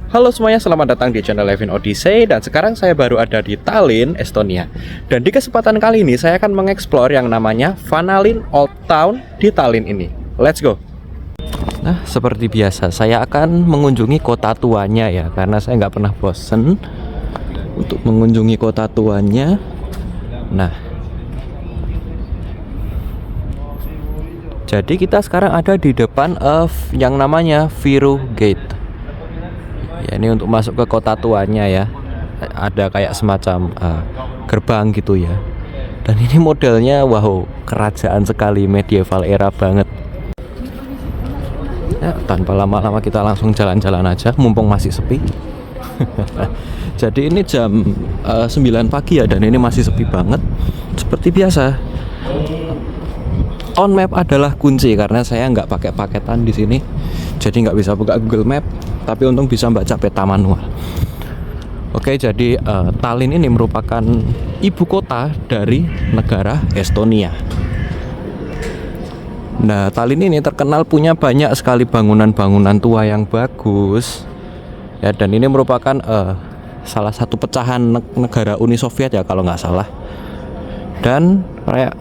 Halo semuanya, selamat datang di channel Levin Odyssey. Dan sekarang saya baru ada di Tallinn, Estonia. Dan di kesempatan kali ini saya akan mengeksplor yang namanya Vanalin Old Town di Tallinn ini. Let's go. Nah, seperti biasa saya akan mengunjungi kota tuanya ya, karena saya nggak pernah bosen untuk mengunjungi kota tuanya. Nah, jadi kita sekarang ada di depan yang namanya Viru Gate. Ya, ini untuk masuk ke kota tuanya ya. Ada kayak semacam gerbang gitu ya. Dan ini modelnya wow, kerajaan sekali, medieval era banget. Ya, tanpa lama-lama kita langsung jalan-jalan aja mumpung masih sepi. Jadi ini jam 9 pagi ya, dan ini masih sepi banget. Seperti biasa, on map adalah kunci karena saya nggak pakai paketan di sini. Jadi nggak bisa buka Google Map, tapi untung bisa baca peta manual. Oke, jadi Tallinn ini merupakan ibu kota dari negara Estonia. Nah, Tallinn ini terkenal punya banyak sekali bangunan-bangunan tua yang bagus. Ya, dan ini merupakan salah satu pecahan negara Uni Soviet ya kalau nggak salah. Dan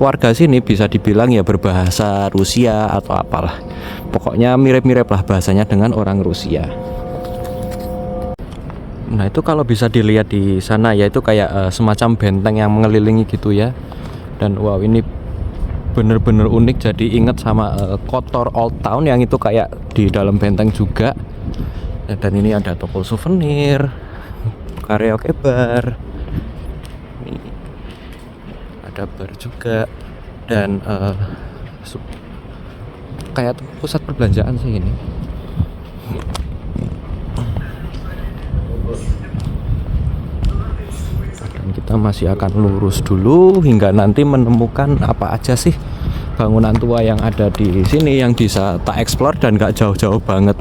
warga sini bisa dibilang ya berbahasa Rusia atau apalah. Pokoknya mirip-mirip lah bahasanya dengan orang Rusia. Nah, itu kalau bisa dilihat di sana ya, itu kayak semacam benteng yang mengelilingi gitu ya. Dan wow, ini bener-bener unik, jadi inget sama Kotor Old Town yang itu kayak di dalam benteng juga. Dan ini ada toko souvenir, karaoke bar, ada bar juga, dan kayak pusat perbelanjaan sih ini. Dan kita masih akan lurus dulu hingga nanti menemukan apa aja sih bangunan tua yang ada di sini yang bisa tak explore dan gak jauh-jauh banget.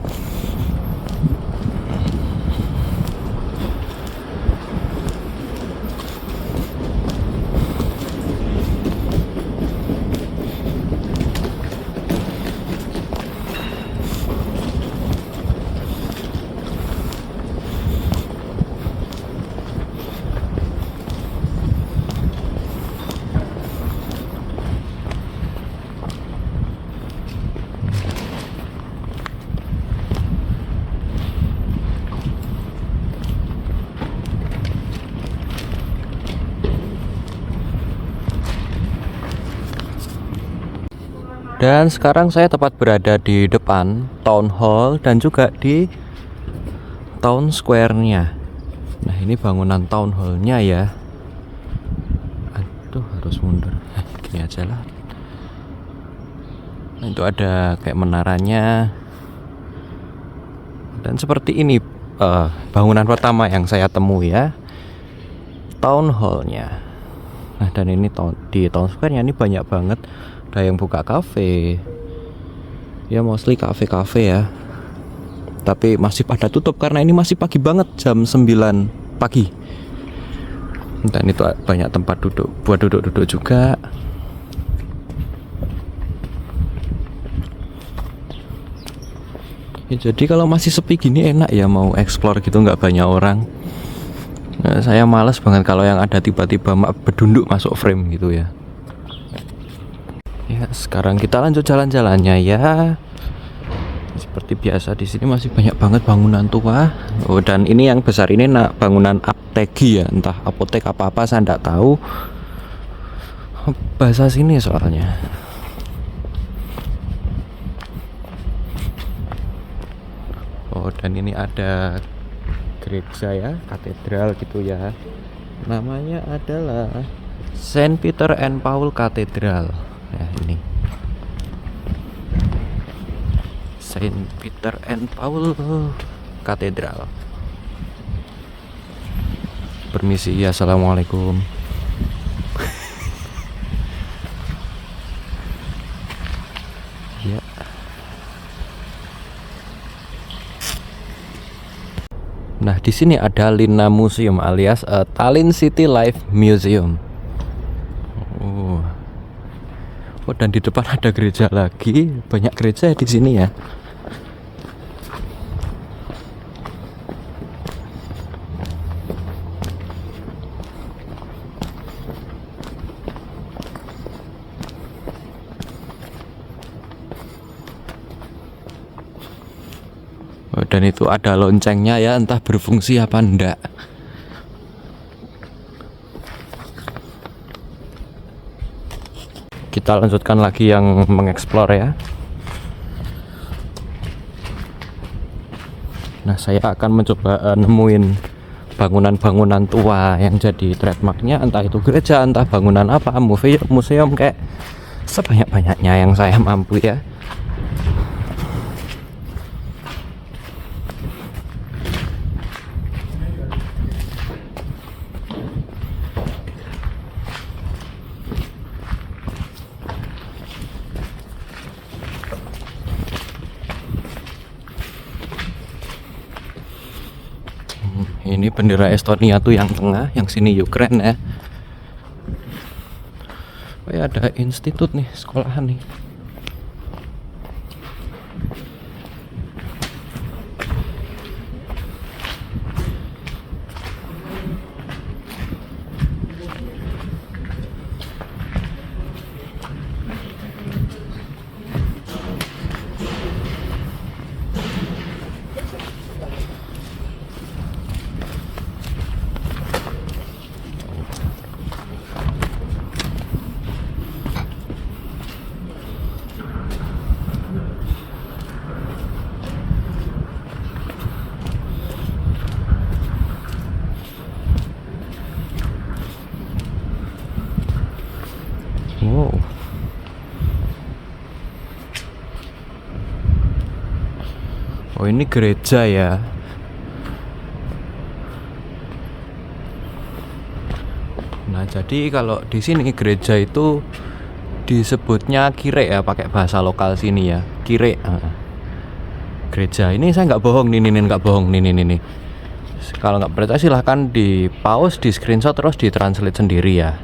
Dan sekarang saya tepat berada di depan Town Hall dan juga di Town Square-nya. Nah, ini bangunan Town Hall-nya ya. Aduh, harus mundur. Gini aja lah. Nah, itu ada kayak menaranya. Dan seperti ini bangunan pertama yang saya temui ya, Town Hall-nya. Nah, dan ini di Town Square-nya ini banyak banget. Ada yang buka kafe, ya mostly kafe-kafe ya, tapi masih pada tutup karena ini masih pagi banget, jam 9 pagi. Dan itu banyak tempat duduk buat duduk-duduk juga. Ya, jadi kalau masih sepi gini enak ya mau explore gitu, nggak banyak orang. Nah, saya malas banget kalau yang ada tiba-tiba berdunduk masuk frame gitu ya. Ya, sekarang kita lanjut jalan-jalannya ya. Seperti biasa di sini masih banyak banget bangunan tua. Oh, dan ini yang besar ini bangunan apteki ya, entah apotek apa-apa saya enggak tahu. Bahasa sini soalnya. Oh, dan ini ada gereja ya, katedral gitu ya. Namanya adalah Saint Peter and Paul Cathedral. Ya, ini Saint Peter and Paul Cathedral. Permisi ya, assalamualaikum. Ya. Nah, di sini ada Linna Museum alias Tallinn City Life Museum. Oh, dan di depan ada gereja lagi, banyak gereja di sini ya. Dan itu ada loncengnya ya, entah berfungsi apa enggak. Kita lanjutkan lagi yang mengeksplor ya. Nah, saya akan mencoba nemuin bangunan-bangunan tua yang jadi trademarknya, entah itu gereja, entah bangunan apa, museum kayak sebanyak-banyaknya yang saya mampu ya. Ini bendera Estonia tuh yang tengah, yang sini Ukraine ya. Oh ya, ada institut nih, sekolahan nih. Wow. Oh, ini gereja ya. Nah, jadi kalau di sini gereja itu disebutnya kire ya, pakai bahasa lokal sini ya, kire. Gereja ini saya nggak bohong nih, nggak bohong nih. Kalau nggak percaya silahkan di pause, di screenshot terus ditranslate sendiri ya.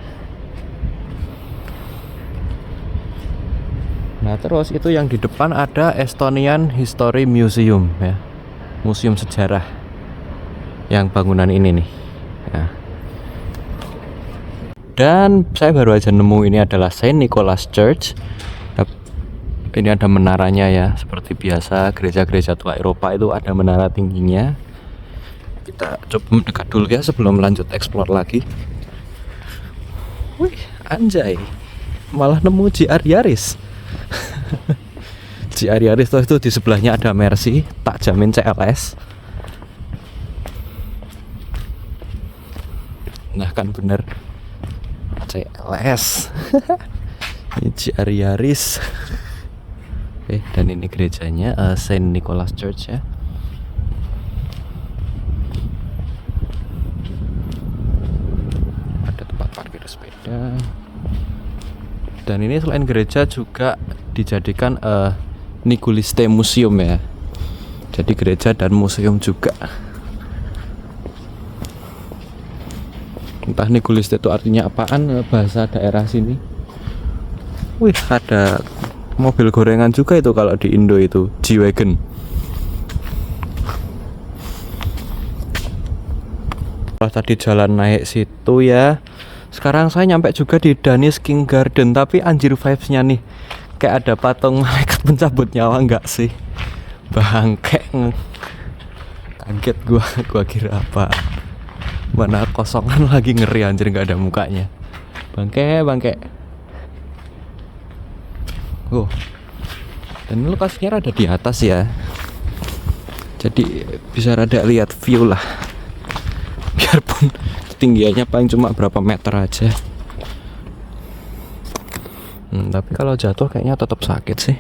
Nah, terus itu yang di depan ada Estonian History Museum ya, museum sejarah yang bangunan ini nih ya. Dan saya baru aja nemu ini adalah Saint Nicholas Church. Ini ada menaranya ya, seperti biasa gereja-gereja tua Eropa itu ada menara tingginya. Kita coba mendekat dulu ya sebelum lanjut explore lagi. Wih, anjay, malah nemu JR Yaris. JR Yaris itu di sebelahnya ada Mercy, tak jamin CLS. Nah kan bener, CLS. Ini JR Yaris. Oke, dan ini gerejanya Saint Nicholas Church ya. Ada tempat parkir sepeda. Dan ini selain gereja juga dijadikan Nikuliste Museum ya. Jadi gereja dan museum juga. Entah Nikuliste itu artinya apaan, bahasa daerah sini. Wih, ada mobil gorengan juga itu kalau di Indo itu, G-Wagon. Tadi jalan naik situ ya. Sekarang saya nyampe juga di Danish King Garden, tapi anjir vibes-nya nih kayak ada patung malaikat pencabut nyawa, enggak sih? Bangke. Kaget gua kira apa. Mana kosongan lagi, ngeri anjir, nggak ada mukanya. Bangke. Oh. Dan lokasinya rada di atas ya. Jadi bisa rada lihat view lah. Biarpun ketinggiannya paling cuma berapa meter aja. Tapi kalau jatuh kayaknya tetap sakit sih.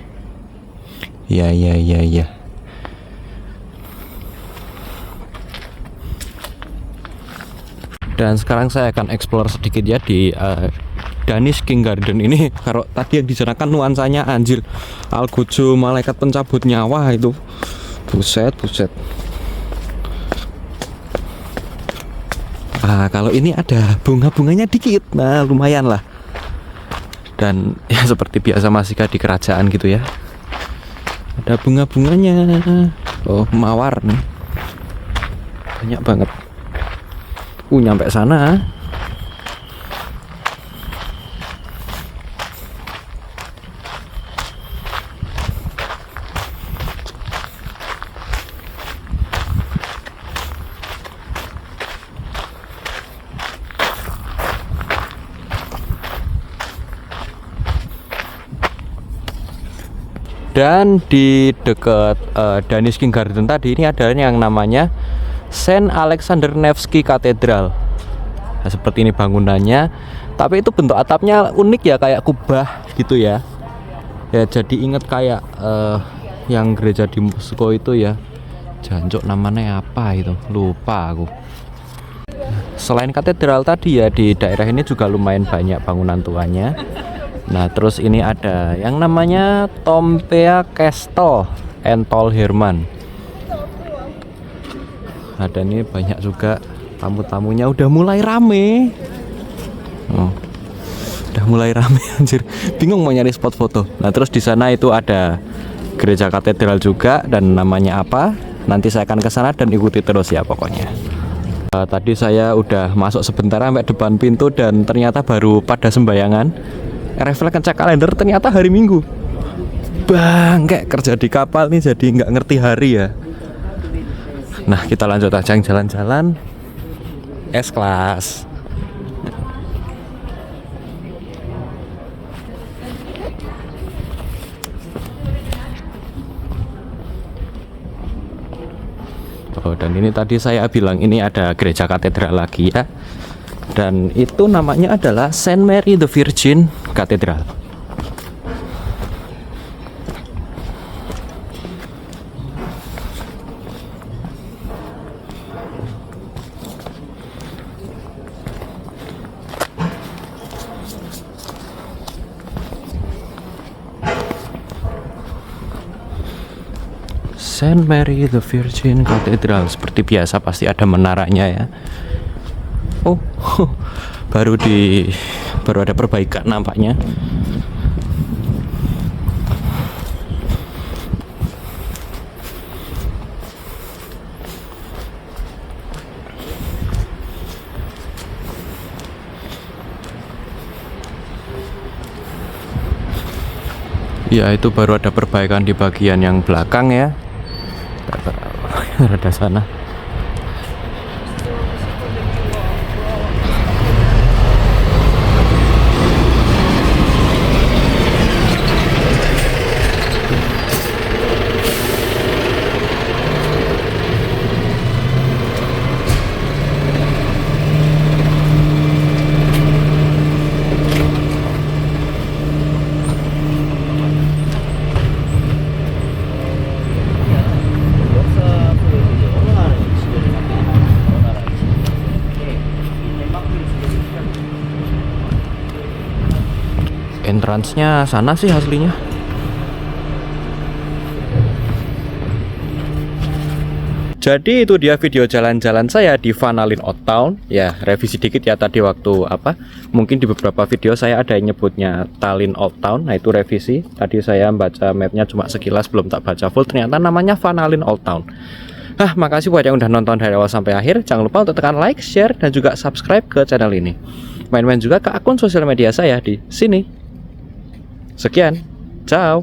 Iya. Dan sekarang saya akan explore sedikit ya di Danish King Garden ini. Kalau tadi yang diceritakan nuansanya anjir, Algojo malaikat pencabut nyawa itu. Buset. Kalau ini ada bunga-bunganya dikit, nah lumayan lah. Dan ya seperti biasa masih di kerajaan gitu ya. Ada bunga-bunganya. Oh, mawar nih. Banyak banget. Nyampe sana. Dan di dekat Danish King Garden tadi ini ada yang namanya Saint Alexander Nevsky Cathedral. Nah, seperti ini bangunannya, tapi itu bentuk atapnya unik ya, kayak kubah gitu ya. Ya jadi inget kayak yang gereja di Moskow itu ya. Jancuk namanya apa itu? Lupa aku. Selain katedral tadi ya, di daerah ini juga lumayan banyak bangunan tuanya. Nah, terus ini ada yang namanya Tompea Castle and Tol Herman. Ada nih banyak juga tamu-tamunya, udah mulai rame. Udah mulai rame anjir. Bingung mau nyari spot foto. Nah, terus di sana itu ada gereja katedral juga, dan namanya apa? Nanti saya akan ke sana dan ikuti terus ya pokoknya. Tadi saya udah masuk sebentar sampai depan pintu dan ternyata baru pada sembayangan. Refleks ngecek kalender, ternyata hari Minggu. Bang, kayak kerja di kapal nih jadi nggak ngerti hari ya. Nah, kita lanjut aja jalan-jalan S-Class. Oh, dan ini tadi saya bilang ini ada gereja katedral lagi ya. Dan itu namanya adalah Saint Mary the Virgin Cathedral. Saint Mary the Virgin Cathedral, seperti biasa pasti ada menaranya ya. Oh, baru ada perbaikan nampaknya. Ya, itu baru ada perbaikan di bagian yang belakang ya. Ada sana. Entrance-nya sana sih aslinya. Jadi itu dia video jalan-jalan saya di Vanallin Old Town. Ya, revisi dikit ya tadi waktu mungkin di beberapa video saya ada yang nyebutnya Tallinn Old Town. Nah, itu revisi. Tadi saya baca mapnya cuma sekilas, belum tak baca full. Ternyata namanya Vanallin Old Town. Makasih buat yang udah nonton dari awal sampai akhir. Jangan lupa untuk tekan like, share, dan juga subscribe ke channel ini. Main-main juga ke akun sosial media saya di sini. Sekian, ciao.